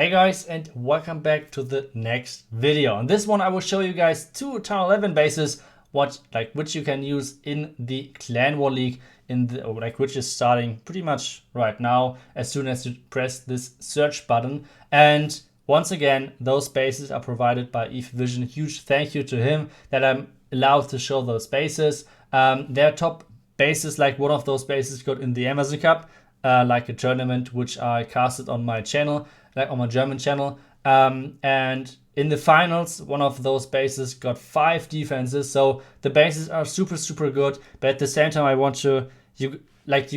Hey guys, and welcome back to the next video. On this one I will show you guys two Town 11 bases which you can use in the Clan War League which is starting pretty much right now as soon as you press this search button. And once again, those bases are provided by Vision. Huge thank you to him that I'm allowed to show those bases. Their top bases, like one of those bases got in the Amazon Cup, like a tournament which I casted on my channel, like on my German channel. And in the finals, one of those bases got 5 defenses. So the bases are super good. But at the same time, I want to you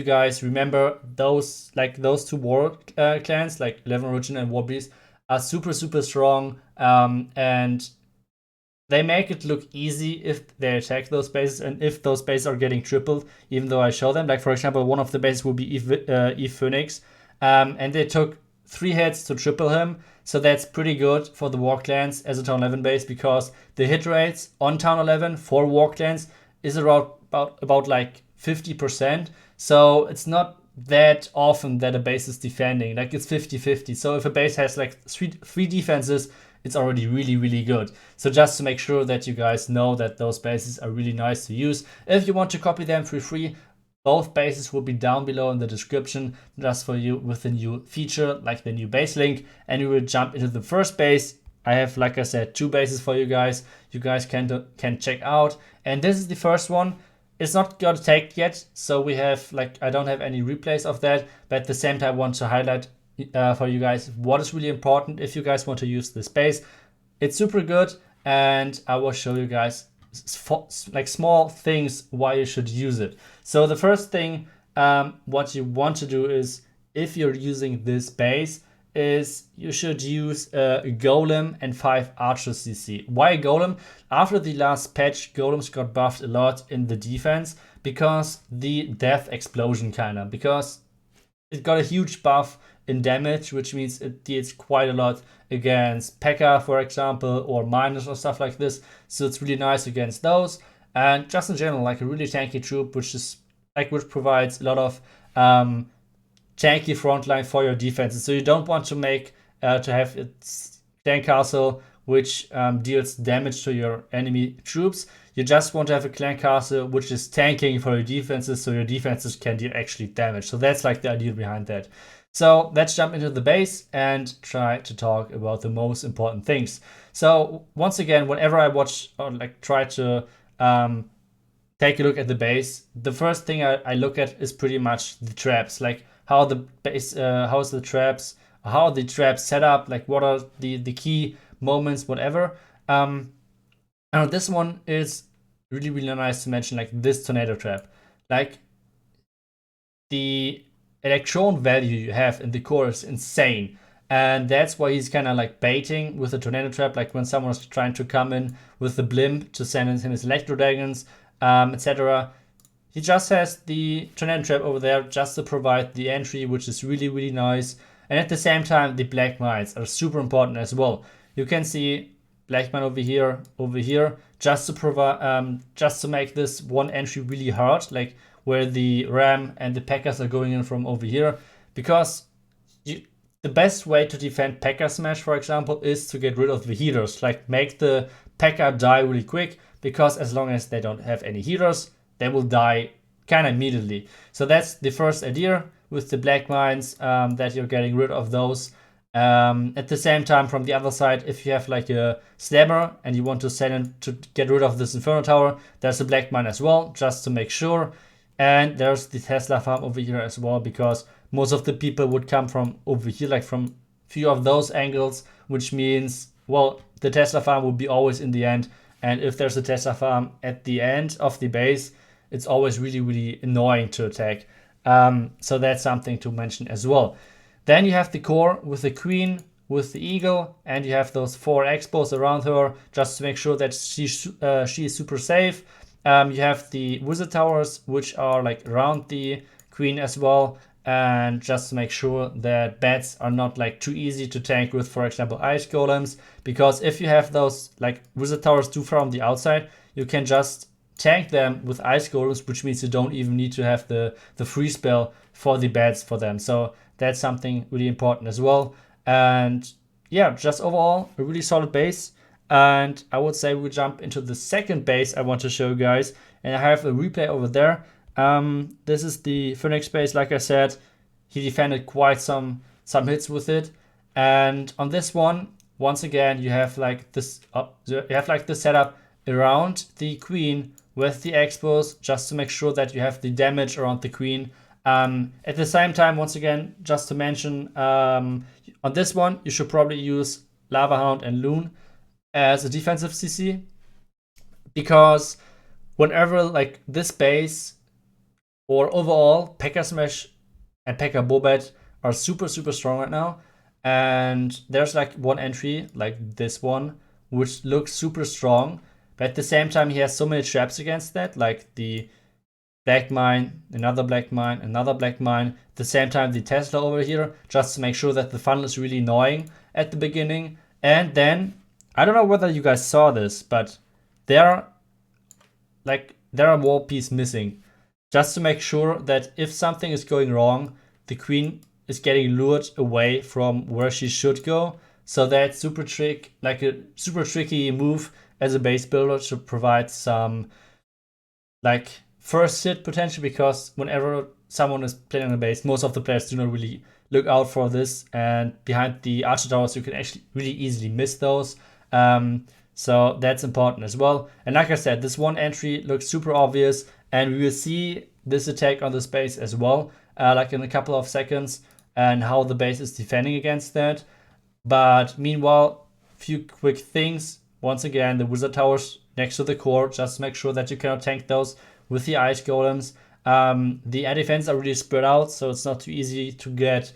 guys remember those two war clans like 11 Origin and Warbeast are super strong. And they make it look easy if they attack those bases and if those bases are getting tripled, even though I show them. Like, for example, one of the bases will be Eve Phoenix, and they took 3 hits to triple him. So that's pretty good for the War Clans as a Town 11 base, because the hit rates on Town 11 for War Clans is about like 50%. So it's not that often that a base is defending. Like, it's 50-50. So if a base has like three defenses, it's already really good. So just to make sure that you guys know that those bases are really nice to use. If you want to copy them for free, both bases will be down below in the description just for you with the new feature, like the new base link. And we will jump into the first base. I have, like I said, 2 bases for you guys. You guys can check out. And this is the first one. It's not got tagged yet, so we have, like, I don't have any replays of that. But at the same time, I want to highlight for you guys what is really important if you guys want to use this base. It's super good, and I will show you guys like small things why you should use it. So the first thing what you want to do is, if you're using this base, is you should use a Golem and 5 Archers CC. Why Golem? After the last patch, Golems got buffed a lot in the defense because the death explosion because it got a huge buff in damage, which means it deals quite a lot against P.E.K.K.A, for example, or miners or stuff like this. So it's really nice against those. And just in general, like a really tanky troop, which provides a lot of tanky frontline for your defenses. So you don't want to make to have its clan castle which deals damage to your enemy troops. You just want to have a clan castle which is tanking for your defenses, so your defenses can deal actually damage. So that's like the idea behind that. So let's jump into the base and try to talk about the most important things. So once again, whenever I watch or like try to take a look at the base, the first thing I look at is pretty much the traps, like how the base, how the traps set up, like what are the key moments, whatever. And this one is really nice to mention, like this tornado trap. Like, the electron value you have in the core is insane, and that's why he's kind of like baiting with the tornado trap, like when someone's trying to come in with the blimp to send in his electro dragons, etc. He just has the tornado trap over there just to provide the entry, which is really nice. And at the same time, the black mines are super important as well. You can see black mine over here, just to provide, just to make this one entry really hard, like where the ram and the P.E.K.K.A are going in from over here. Because the best way to defend P.E.K.K.A smash, for example, is to get rid of the healers, like make the P.E.K.K.A die really quick, because as long as they don't have any healers, they will die kind of immediately. So that's the first idea with the black mines, that you're getting rid of those. At the same time, from the other side, if you have like a slammer and you want to send in to get rid of this Inferno Tower, there's a black mine as well, just to make sure. And there's the Tesla farm over here as well, because most of the people would come from over here, like from few of those angles, which means, well, the Tesla farm will be always in the end. And if there's a Tesla farm at the end of the base, it's always really annoying to attack. So that's something to mention as well. Then you have the core with the queen, with the eagle, and you have those 4 expos around her just to make sure that she is super safe. You have the wizard towers, which are like around the queen as well, and just to make sure that bats are not like too easy to tank with, for example, ice golems. Because if you have those like wizard towers too far on the outside, you can just tank them with ice golems, which means you don't even need to have the free spell for the bats for them. So that's something really important as well. And yeah, just overall a really solid base. And I would say we jump into the second base I want to show you guys, and I have a replay over there. This is the Phoenix base. Like I said, he defended quite some hits with it. And on this one, once again, you have like this the setup around the queen with the expos, just to make sure that you have the damage around the queen. At the same time, once again, just to mention, on this one, you should probably use Lava Hound and Loon as a defensive CC, because whenever like this base or overall P.E.K.K.A Smash and P.E.K.K.A Bobat are super strong right now, and there's like one entry like this one which looks super strong, but at the same time he has so many traps against that, like the black mine, another black mine, another black mine, at the same time the Tesla over here, just to make sure that the funnel is really annoying at the beginning. And then I don't know whether you guys saw this, but there are wall piece missing, just to make sure that if something is going wrong, the queen is getting lured away from where she should go. So that's a super tricky move as a base builder to provide some like first hit potential, because whenever someone is playing on a base, most of the players do not really look out for this, and behind the archer towers you can actually really easily miss those. So that's important as well. And like I said, this one entry looks super obvious, and we will see this attack on this base as well, like in a couple of seconds, and how the base is defending against that. But meanwhile, few quick things. Once again, the wizard towers next to the core, just make sure that you cannot tank those with the ice golems. The air defense are really spread out, so it's not too easy to get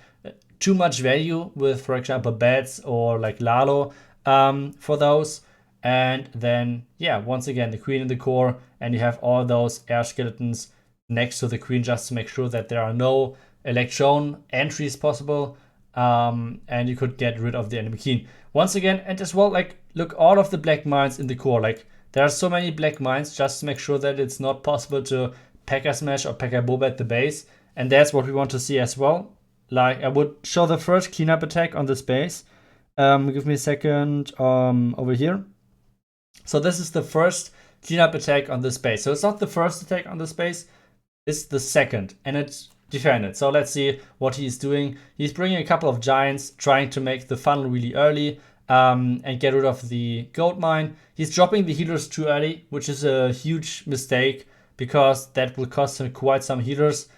too much value with, for example, bats or like Lalo for those. And then, yeah, once again, the queen in the core, and you have all those air skeletons next to the queen, just to make sure that there are no electron entries possible, and you could get rid of the enemy queen. Once again, and as well, like, look, all of the black mines in the core, like, there are so many black mines, just to make sure that it's not possible to P.E.K.K.A Smash or P.E.K.K.A Boba at the base, and that's what we want to see as well. Like, I would show the first cleanup attack on this base. Give me a second, over here. So this is the first cleanup attack on this base. So it's not the first attack on this base, it's the second, and it's defended. So let's see what he's doing. He's bringing a couple of giants, trying to make the funnel really early, and get rid of the gold mine. He's dropping the healers too early, which is a huge mistake, because that will cost him quite some healers,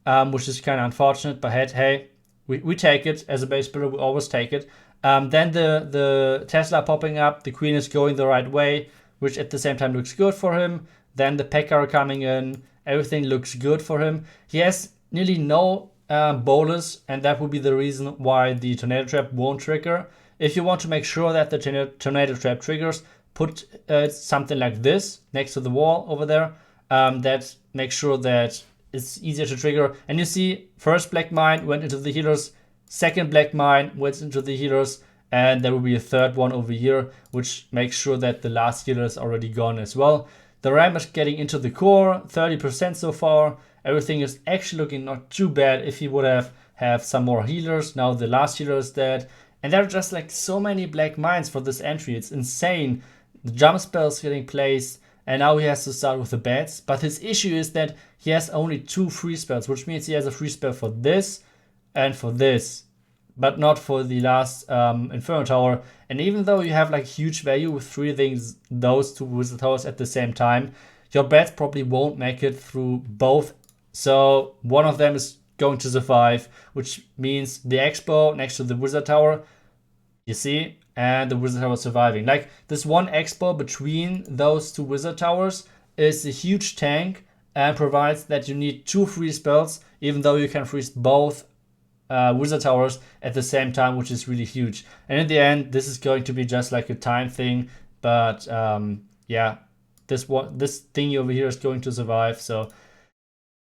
which is kind of unfortunate. But hey, we take it as a base builder. We always take it. Then the Tesla popping up, the queen is going the right way, which at the same time looks good for him. Then the P.E.K.K.A are coming in, everything looks good for him. He has nearly no bolus, and that would be the reason why the tornado trap won't trigger. If you want to make sure that the tornado trap triggers, put something like this next to the wall over there. That makes sure that it's easier to trigger. And you see, first black mine went into the healers, second black mine went into the healers, and there will be a third one over here, which makes sure that the last healer is already gone as well. The ram is getting into the core, 30% so far. Everything is actually looking not too bad. If he would have some more healers, now the last healer is dead. And there are just like so many black mines for this entry. It's insane. The jump spell is getting placed, and now he has to start with the bats. But his issue is that he has only 2 free spells, which means he has a free spell for this and for this, but not for the last Inferno Tower. And even though you have like huge value with 3 things, those 2 Wizard Towers at the same time, your bats probably won't make it through both. So one of them is going to survive, which means the Expo next to the Wizard Tower, you see, and the Wizard Tower surviving. Like, this one Expo between those 2 Wizard Towers is a huge tank, and provides that you need 2 free spells, even though you can freeze both Wizard Towers at the same time, which is really huge. And in the end, this is going to be just like a time thing, but yeah, this thingy over here is going to survive, so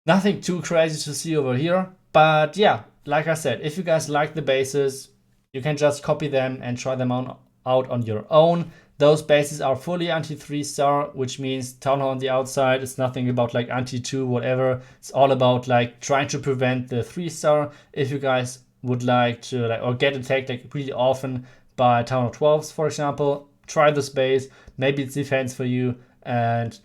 nothing too crazy to see over here. But yeah, like I said, if you guys like the bases, you can just copy them and try them out on your own. Those bases are fully anti-3-star, which means Townhall on the outside. It's nothing about like anti-2, whatever. It's all about like trying to prevent the 3-star. If you guys would like to or get attacked like really often by Townhall 12s, for example, try this base. Maybe it's defense for you. And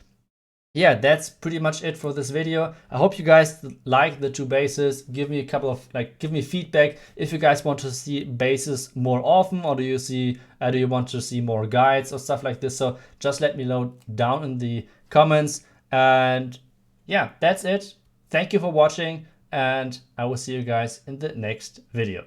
yeah, that's pretty much it for this video. I hope you guys like the two bases. Give me a couple of give me feedback if you guys want to see bases more often, or do you want to see more guides or stuff like this. So just let me know down in the comments. And yeah, that's it. Thank you for watching, and I will see you guys in the next video.